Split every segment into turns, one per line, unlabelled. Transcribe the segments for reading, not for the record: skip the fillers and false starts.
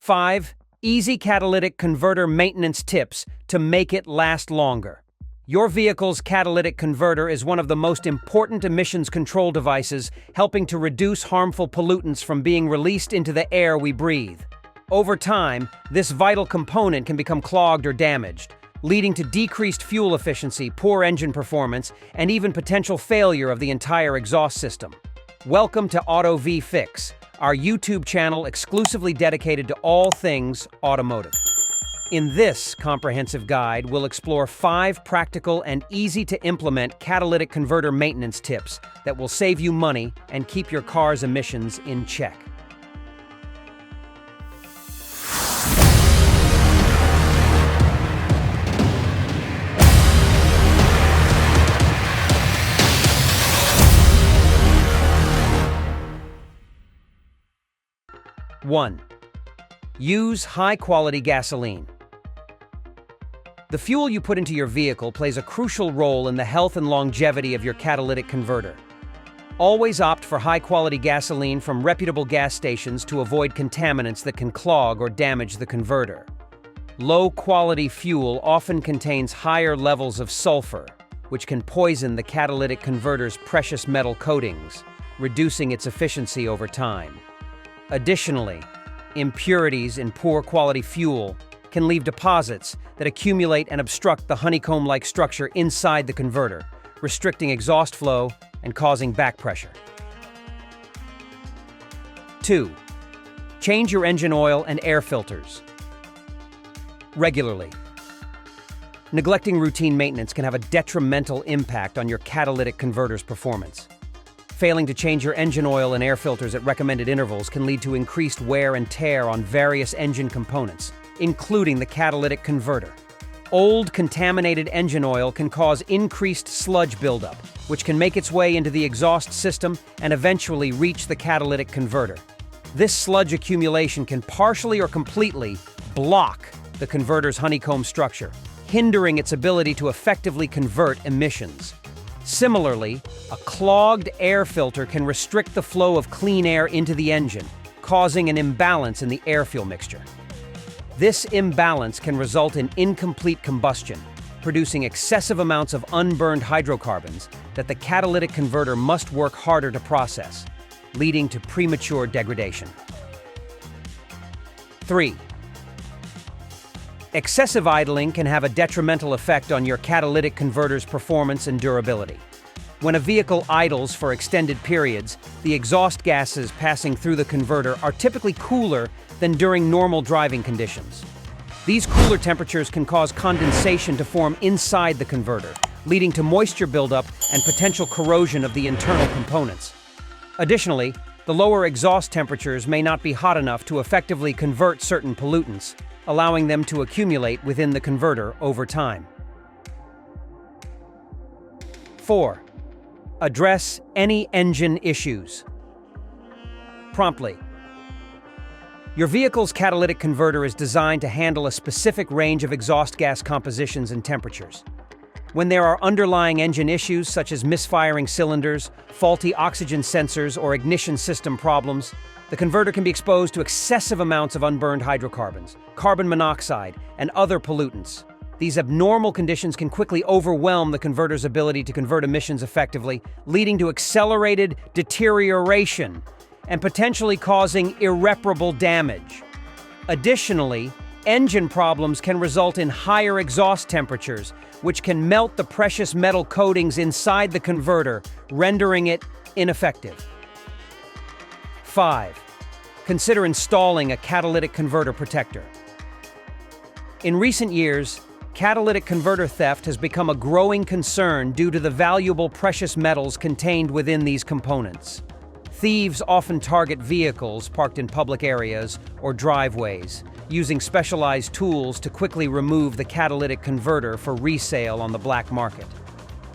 5. Easy catalytic converter maintenance tips to make it last longer. Your vehicle's catalytic converter is one of the most important emissions control devices, helping to reduce harmful pollutants from being released into the air we breathe. Over time, this vital component can become clogged or damaged, leading to decreased fuel efficiency, poor engine performance, and even potential failure of the entire exhaust system. Welcome to Auto V Fix, our YouTube channel exclusively dedicated to all things automotive. In this comprehensive guide, we'll explore 5 practical and easy-to-implement catalytic converter maintenance tips that will save you money and keep your car's emissions in check. One, use high-quality gasoline. The fuel you put into your vehicle plays a crucial role in the health and longevity of your catalytic converter. Always opt for high-quality gasoline from reputable gas stations to avoid contaminants that can clog or damage the converter. Low-quality fuel often contains higher levels of sulfur, which can poison the catalytic converter's precious metal coatings, reducing its efficiency over time. Additionally, impurities in poor-quality fuel can leave deposits that accumulate and obstruct the honeycomb-like structure inside the converter, restricting exhaust flow and causing back pressure. 2. Change your engine oil and air filters regularly. Neglecting routine maintenance can have a detrimental impact on your catalytic converter's performance. Failing to change your engine oil and air filters at recommended intervals can lead to increased wear and tear on various engine components, including the catalytic converter. Old, contaminated engine oil can cause increased sludge buildup, which can make its way into the exhaust system and eventually reach the catalytic converter. This sludge accumulation can partially or completely block the converter's honeycomb structure, hindering its ability to effectively convert emissions. Similarly, a clogged air filter can restrict the flow of clean air into the engine, causing an imbalance in the air-fuel mixture. This imbalance can result in incomplete combustion, producing excessive amounts of unburned hydrocarbons that the catalytic converter must work harder to process, leading to premature degradation. 3. Excessive idling can have a detrimental effect on your catalytic converter's performance and durability. When a vehicle idles for extended periods, the exhaust gases passing through the converter are typically cooler than during normal driving conditions. These cooler temperatures can cause condensation to form inside the converter, leading to moisture buildup and potential corrosion of the internal components. Additionally, the lower exhaust temperatures may not be hot enough to effectively convert certain pollutants, allowing them to accumulate within the converter over time. 4. Address any engine issues promptly. Your vehicle's catalytic converter is designed to handle a specific range of exhaust gas compositions and temperatures. When there are underlying engine issues such as misfiring cylinders, faulty oxygen sensors, or ignition system problems, the converter can be exposed to excessive amounts of unburned hydrocarbons, carbon monoxide, and other pollutants. These abnormal conditions can quickly overwhelm the converter's ability to convert emissions effectively, leading to accelerated deterioration and potentially causing irreparable damage. Additionally, engine problems can result in higher exhaust temperatures, which can melt the precious metal coatings inside the converter, rendering it ineffective. 5. Consider installing a catalytic converter protector. In recent years, catalytic converter theft has become a growing concern due to the valuable precious metals contained within these components. Thieves often target vehicles parked in public areas or driveways, using specialized tools to quickly remove the catalytic converter for resale on the black market.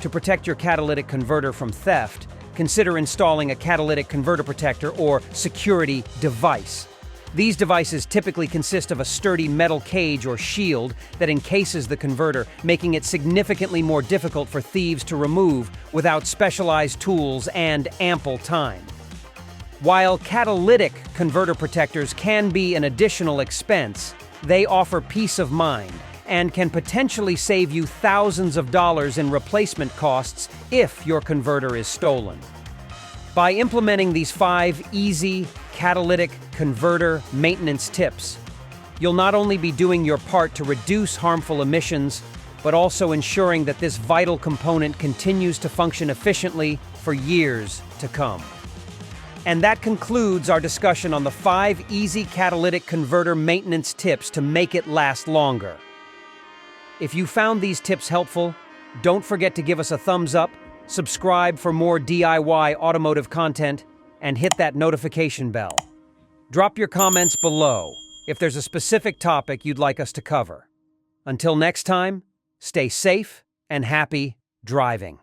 To protect your catalytic converter from theft, consider installing a catalytic converter protector or security device. These devices typically consist of a sturdy metal cage or shield that encases the converter, making it significantly more difficult for thieves to remove without specialized tools and ample time. While catalytic converter protectors can be an additional expense, they offer peace of mind and can potentially save you thousands of dollars in replacement costs if your converter is stolen. By implementing these 5 easy catalytic converter maintenance tips, you'll not only be doing your part to reduce harmful emissions, but also ensuring that this vital component continues to function efficiently for years to come. And that concludes our discussion on the 5 easy catalytic converter maintenance tips to make it last longer. If you found these tips helpful, don't forget to give us a thumbs up, subscribe for more DIY automotive content, and hit that notification bell. Drop your comments below if there's a specific topic you'd like us to cover. Until next time, stay safe and happy driving.